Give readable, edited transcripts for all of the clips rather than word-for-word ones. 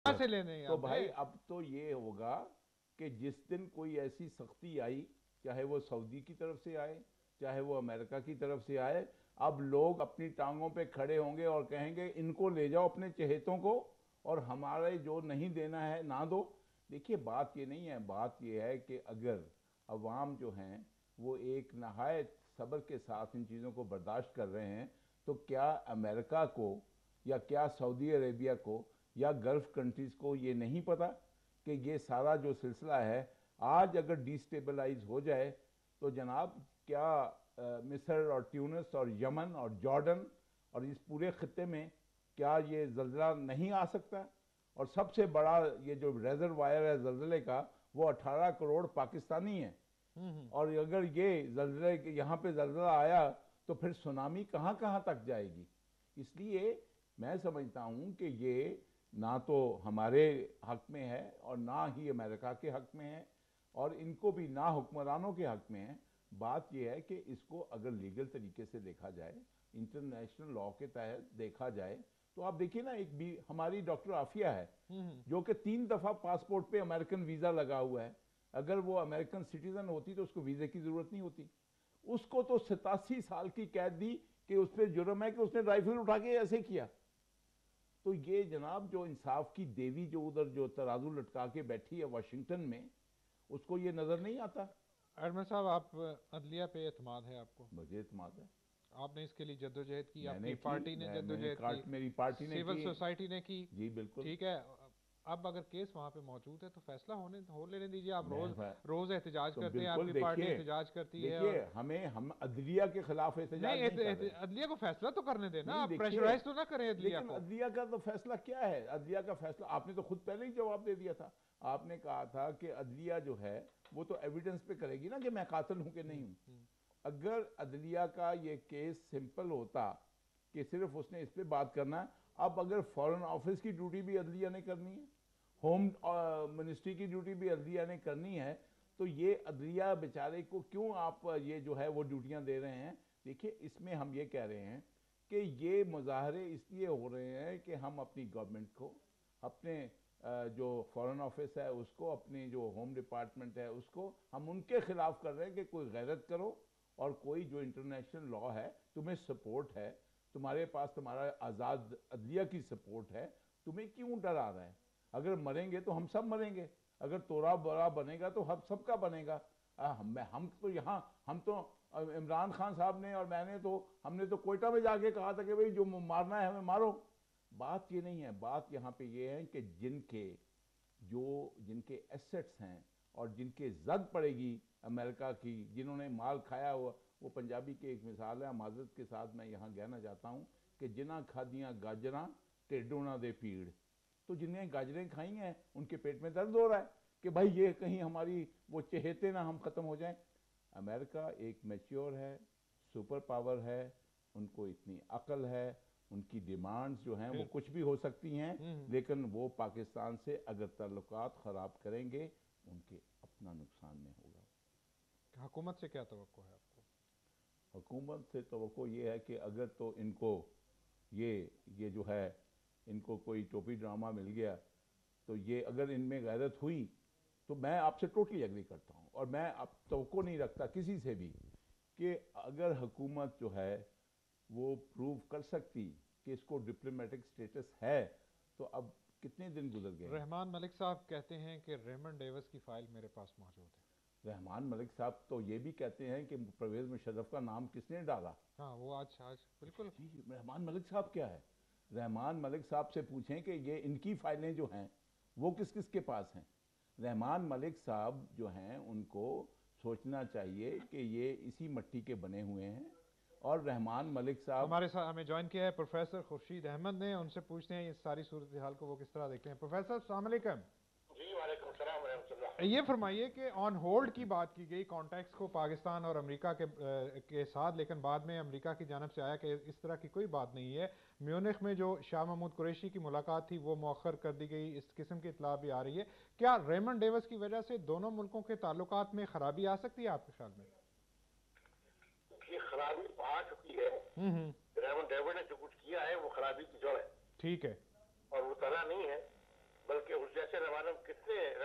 کہاں سے لینے تو بھائی اب تو یہ ہوگا کہ جس دن کوئی ایسی سختی آئی، چاہے وہ سعودی کی طرف سے آئے چاہے وہ امریکہ کی طرف سے آئے، اب لوگ اپنی ٹانگوں پہ کھڑے ہوں گے اور کہیں گے ان کو لے جاؤ اپنے چہیتوں کو، اور ہمارے جو نہیں دینا ہے نہ دو۔ دیکھیے بات یہ نہیں ہے، بات یہ ہے کہ اگر عوام جو ہیں وہ ایک نہایت صبر کے ساتھ ان چیزوں کو برداشت کر رہے ہیں، تو کیا امریکہ کو یا کیا سعودی عربیہ کو یا گلف کنٹریز کو یہ نہیں پتا کہ یہ سارا جو سلسلہ ہے آج اگر ڈی سٹیبلائز ہو جائے تو جناب کیا مصر اور ٹیونس اور یمن اور جارڈن اور اس پورے خطے میں کیا یہ زلزلہ نہیں آ سکتا؟ اور سب سے بڑا یہ جو ریزروائر ہے زلزلے کا وہ 18 کروڑ پاکستانی ہیں، اور اگر یہ زلزلے یہاں پہ زلزلہ آیا تو پھر سونامی کہاں کہاں تک جائے گی؟ اس لیے میں سمجھتا ہوں کہ یہ نہ تو ہمارے حق میں ہے اور نہ ہی امریکہ کے حق میں ہے، اور ان کو بھی نہ حکمرانوں کے حق میں ہے۔ بات یہ ہے کہ اس کو اگر لیگل طریقے سے دیکھا جائے، انٹرنیشنل لاء کے تحت دیکھا جائے، تو آپ دیکھیے نا ایک بھی ہماری ڈاکٹر عافیہ ہے جو کہ 3 دفعہ پاسپورٹ پہ امریکن ویزا لگا ہوا ہے، اگر وہ امریکن سٹیزن ہوتی تو اس کو ویزے کی ضرورت نہیں ہوتی۔ اس کو تو 87 سال کی قید دی کہ اس پہ جرم ہے کہ اس نے رائفل اٹھا کے ایسے کیا۔ تو یہ جناب جو انصاف کی دیوی جو ادھر جو ترازو لٹکا کے بیٹھی ہے واشنگٹن میں، اس کو یہ نظر نہیں آتا؟ ارمن صاحب، آپ عدلیہ پہ اعتماد ہے آپ کو؟ مجھے اعتماد ہے، آپ نے اس کے لیے جدوجہد کی، میں آپ نے کی کی، پارٹی نے میں نے جدوجہد کی، میری پارٹی نے سول کی، سوسائٹی نے کی، جی بالکل۔ ٹھیک ہے۔ اب اگر کیس وہاں پہ موجود ہے تو فیصلہ ہو لینے دیجیے۔ آپ میں روز احتجاج تو کرتے ہیں، آپ بالکل کی پارٹی دیکھیے، احتجاج کرتی ہے، اور دیکھیے ہم عدلیہ کے خلاف احتجاج نہیں کر رہے، عدلیہ کو فیصلہ تو کرنے دیں نا، نہیں آپ دیکھیے، پریشرائز تو نہ کریں عدلیہ لیکن کو۔ عدلیہ کا تو فیصلہ کیا ہے؟ عدلیہ کا فیصلہ آپ نے تو خود پہلے ہی جواب دے دیا تھا، آپ نے کہا تھا کہ عدلیہ جو ہے وہ تو ایویڈنس پہ کرے گی نا کہ میں قاتل ہوں کہ نہیں ہوں۔ اگر عدلیہ کا یہ کیس سمپل ہوتا کہ صرف اس نے اس پہ بات کرنا، اب اگر فارن آفس کی ڈیوٹی بھی عدلیہ نے کرنی ہے، ہوم منسٹری کی ڈیوٹی بھی عدلیہ نے کرنی ہے، تو یہ عدلیہ بیچارے کو کیوں آپ یہ جو ہے وہ ڈیوٹیاں دے رہے ہیں؟ دیکھیے اس میں ہم یہ کہہ رہے ہیں کہ یہ مظاہرے اس لیے ہو رہے ہیں کہ ہم اپنی گورنمنٹ کو، اپنے جو فارن آفس ہے اس کو، اپنی جو ہوم ڈپارٹمنٹ ہے اس کو، ہم ان کے خلاف کر رہے ہیں کہ کوئی غیرت کرو، اور کوئی جو انٹرنیشنل لاء ہے تمہیں سپورٹ ہے، تمہارے پاس تمہارا آزاد عدلیہ کی سپورٹ ہے، تمہیں کیوں ڈر آ رہا ہے؟ اگر مریں گے تو ہم سب مریں گے، اگر تورا بڑا بنے گا تو ہم سب کا بنے گا۔ ہم تو یہاں، ہم تو عمران خان صاحب نے اور میں نے تو، ہم نے تو کوئٹہ میں جا کے کہا تھا کہ بھئی جو مارنا ہے ہمیں مارو۔ بات یہ نہیں ہے، بات یہاں پہ یہ ہے کہ جن کے ایسٹس ہیں اور جن کے زد پڑے گی امریکہ کی، جنہوں نے مال کھایا ہوا، وہ پنجابی کی ایک مثال ہے، معذرت کے ساتھ میں یہاں کہنا چاہتا ہوں کہ جنہاں کھادیاں گاجراں ٹیڈوں نہ دے پیڑ، تو جنہیں گاجریں کھائی ہیں ان کے پیٹ میں درد ہو رہا ہے کہ بھائی یہ کہیں ہماری وہ چہیتے نہ ہم ختم ہو جائیں۔ امریکہ ایک میچیور ہے، سپر پاور ہے، ان کو اتنی عقل ہے، ان کی ڈیمانڈز جو ہیں وہ کچھ بھی ہو سکتی ہیں، لیکن وہ پاکستان سے اگر تعلقات خراب کریں گے ان کے اپنا نقصان میں ہوگا۔ حکومت سے کیا توقع ہے آپ کو؟ حکومت سے توقع یہ ہے کہ اگر تو ان کو یہ جو ہے ان کو کوئی ٹوپی ڈرامہ مل گیا، تو یہ اگر ان میں غیرت ہوئی تو میں آپ سے ٹوٹلی ایگری کرتا ہوں، اور میں اب توقع نہیں رکھتا کسی سے بھی کہ اگر حکومت جو ہے وہ پروو کر سکتی کہ اس کو ڈپلومیٹک سٹیٹس ہے، تو اب کتنے دن گزر گئے ہیں۔ رحمان ملک صاحب کہتے ہیں کہ ریمنڈ ڈیوس کی فائل میرے پاس موجود ہے۔ رحمان ملک صاحب تو یہ بھی کہتے ہیں کہ پرویز مشرف کا نام کس نے ڈالا۔ ہاں وہ آج بالکل۔ جی رحمان ملک صاحب کیا ہے؟ رحمان ملک صاحب سے پوچھیں کہ یہ ان کی فائلیں جو ہیں وہ کس کس کے پاس ہیں۔ رحمان ملک صاحب جو ہیں ان کو سوچنا چاہیے کہ یہ اسی مٹی کے بنے ہوئے ہیں، اور رحمان ملک صاحب ہمارے ساتھ ہمیں جوائن کیا ہے پروفیسر خورشید احمد نے، ان سے پوچھتے ہیں اس ساری صورتحال کو وہ کس طرح دیکھتے ہیں۔ پروفیسر السلام علیکم۔ جی وعلیکم السلام ورحمۃ اللہ۔ یہ فرمائیے کہ آن ہولڈ کی بات کی گئی کانٹیکٹس کو پاکستان اور امریکہ کے ساتھ، لیکن بعد میں امریکہ کی جانب سے آیا کہ اس طرح کی کوئی بات نہیں ہے۔ میونخ میں جو شاہ محمود قریشی کی ملاقات تھی وہ مؤخر کر دی گئی، اس قسم کی اطلاع بھی آ رہی ہے۔ کیا ریمنڈ ڈیوس کی وجہ سے دونوں ملکوں کے تعلقات میں خرابی آ سکتی ہے آپ کے خیال میں؟ یہ خرابی آ چکی ہے، ریمنڈ ڈیوڈ نے جو کچھ کیا ہے وہ خرابی کی جڑ ہے، ٹھیک ہے، اور وہ طرح نہیں ہے، بلکہ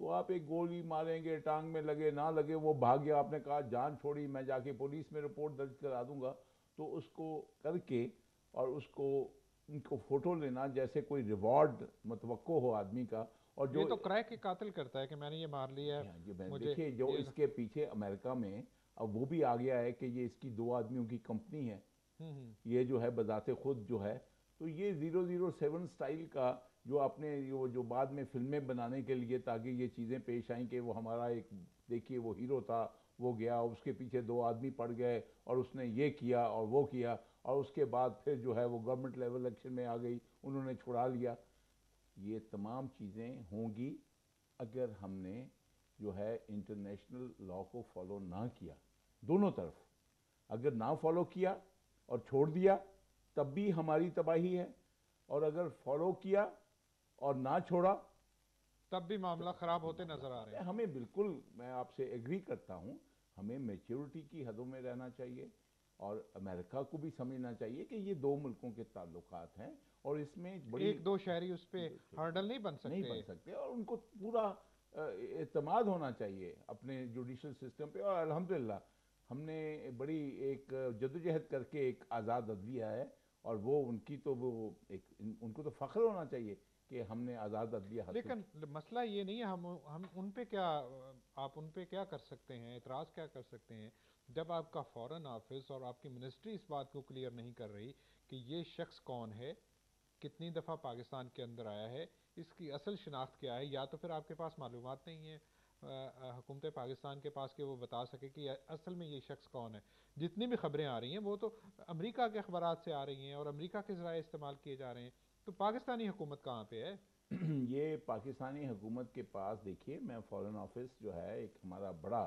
تو آپ ایک گولی ماریں گے، ٹانگ میں لگے نہ لگے، وہ بھاگ گیا، آپ نے کہا جان چھوڑی، میں جا کے پولیس میں رپورٹ درج کرا دوں گا، تو اس کو کر کے اور اس کو ان کو فوٹو لینا جیسے کوئی ریوارڈ متوقع ہو آدمی کا. اور جو یہ تو کرائے کے قاتل کرتا ہے کہ میں نے یہ مار لیا ہے مجھے. دیکھیے جو اس کے پیچھے امریکہ میں اب وہ بھی آ گیا ہے کہ یہ اس کی 2 آدمیوں کی کمپنی ہے، یہ جو ہے بذات خود جو ہے، تو یہ 007 سٹائل کا جو اپنے جو بعد میں فلمیں بنانے کے لیے تاکہ یہ چیزیں پیش آئیں کہ وہ ہمارا ایک دیکھیے وہ ہیرو تھا، وہ گیا، اس کے پیچھے 2 آدمی پڑ گئے اور اس نے یہ کیا اور وہ کیا، اور اس کے بعد پھر جو ہے وہ گورنمنٹ لیول ایکشن میں آ گئی، انہوں نے چھڑا لیا. یہ تمام چیزیں ہوں گی اگر ہم نے جو ہے انٹرنیشنل لا کو فالو نہ کیا. دونوں طرف اگر نہ فالو کیا اور چھوڑ دیا تب بھی ہماری تباہی ہے، اور اگر فالو کیا اور نہ چھوڑا تب بھی معاملہ خراب ہوتے نظر آ رہے ہیں. ہمیں بالکل، میں آپ سے ایگری کرتا ہوں، ہمیں میچورٹی کی حدوں میں رہنا چاہیے، اور امریکہ کو بھی سمجھنا چاہیے کہ یہ 2 ملکوں کے تعلقات ہیں، اور اس میں بڑی 1-2 شہری اس پہ ہرڈل نہیں بن سکتے، اور ان کو پورا اعتماد ہونا چاہیے اپنے جوڈیشل سسٹم پہ. اور الحمدللہ ہم نے بڑی ایک جدوجہد کر کے ایک آزاد عدلیہ ہے، اور وہ ان کی تو وہ ایک ان کو تو فخر ہونا چاہیے کہ ہم نے آزاد عدلیہ حاصل. لیکن مسئلہ یہ نہیں ہے، ہم ان پہ کیا، آپ ان پہ کیا کر سکتے ہیں، اعتراض کیا کر سکتے ہیں جب آپ کا فارن آفس اور آپ کی منسٹری اس بات کو کلیئر نہیں کر رہی کہ یہ شخص کون ہے، کتنی دفعہ پاکستان کے اندر آیا ہے، اس کی اصل شناخت کیا ہے. یا تو پھر آپ کے پاس معلومات نہیں ہے حکومت پاکستان کے پاس کہ وہ بتا سکے کہ اصل میں یہ شخص کون ہے. جتنی بھی خبریں آ رہی ہیں وہ تو امریکہ کے اخبارات سے آ رہی ہیں اور امریکہ کے ذرائع استعمال کیے جا رہے ہیں، تو پاکستانی حکومت کہاں پہ ہے؟ یہ پاکستانی حکومت کے پاس دیکھیے، میں فارن آفس جو ہے ایک ہمارا بڑا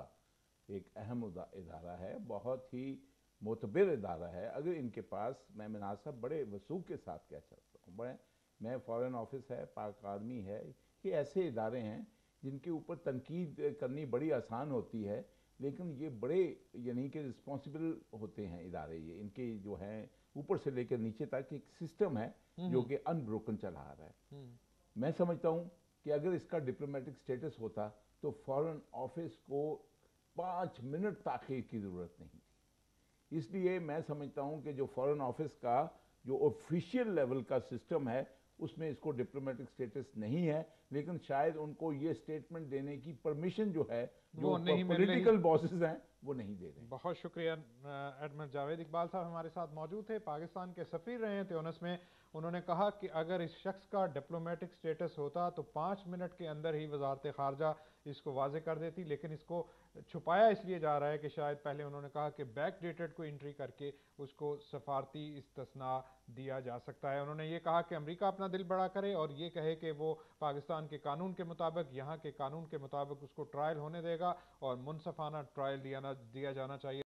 ایک اہم ادارہ ہے، بہت ہی معتبر ادارہ ہے. اگر ان کے پاس، میں مناسب بڑے وثوق کے ساتھ کہہ سکتا ہوں، میں فارن آفس ہے، پاک آرمی ہے، یہ ایسے ادارے ہیں جن کے اوپر تنقید کرنی بڑی آسان ہوتی ہے، لیکن یہ بڑے یعنی کہ رسپانسبل ہوتے ہیں ادارے. یہ ان کے جو ہیں اوپر سے لے کر نیچے تک ایک سسٹم ہے جو کہ ان بروکن چلا آ رہا ہے. میں سمجھتا ہوں کہ اگر اس کا ڈپلومیٹک سٹیٹس ہوتا تو فارن آفس کو 5 منٹ تاخیر کی ضرورت نہیں تھی. اس لیے میں سمجھتا ہوں کہ جو فارن آفس کا جو آفیشیل لیول کا سسٹم ہے اس میں اس کو ڈپلومیٹک سٹیٹس نہیں ہے، لیکن شاید ان کو یہ سٹیٹمنٹ دینے کی پرمیشن جو ہے جو پولیٹیکل باسز ہیں وہ نہیں دے رہے ہیں. بہت شکریہ. ایڈمنڈ جاوید اقبال صاحب ہمارے ساتھ موجود تھے، پاکستان کے سفیر رہے ہیں تیونس میں. انہوں نے کہا کہ اگر اس شخص کا ڈپلومیٹک سٹیٹس ہوتا تو 5 منٹ کے اندر ہی وزارت خارجہ اس کو واضح کر دیتی، لیکن اس کو چھپایا اس لیے جا رہا ہے کہ شاید پہلے انہوں نے کہا کہ بیک ڈیٹڈ کو انٹری کر کے اس کو سفارتی استثناء دیا جا سکتا ہے. انہوں نے یہ کہا کہ امریکہ اپنا دل بڑا کرے اور یہ کہے کہ وہ پاکستان کے قانون کے مطابق، یہاں کے قانون کے مطابق اس کو ٹرائل ہونے دے گا اور منصفانہ ٹرائل دیا جانا چاہیے.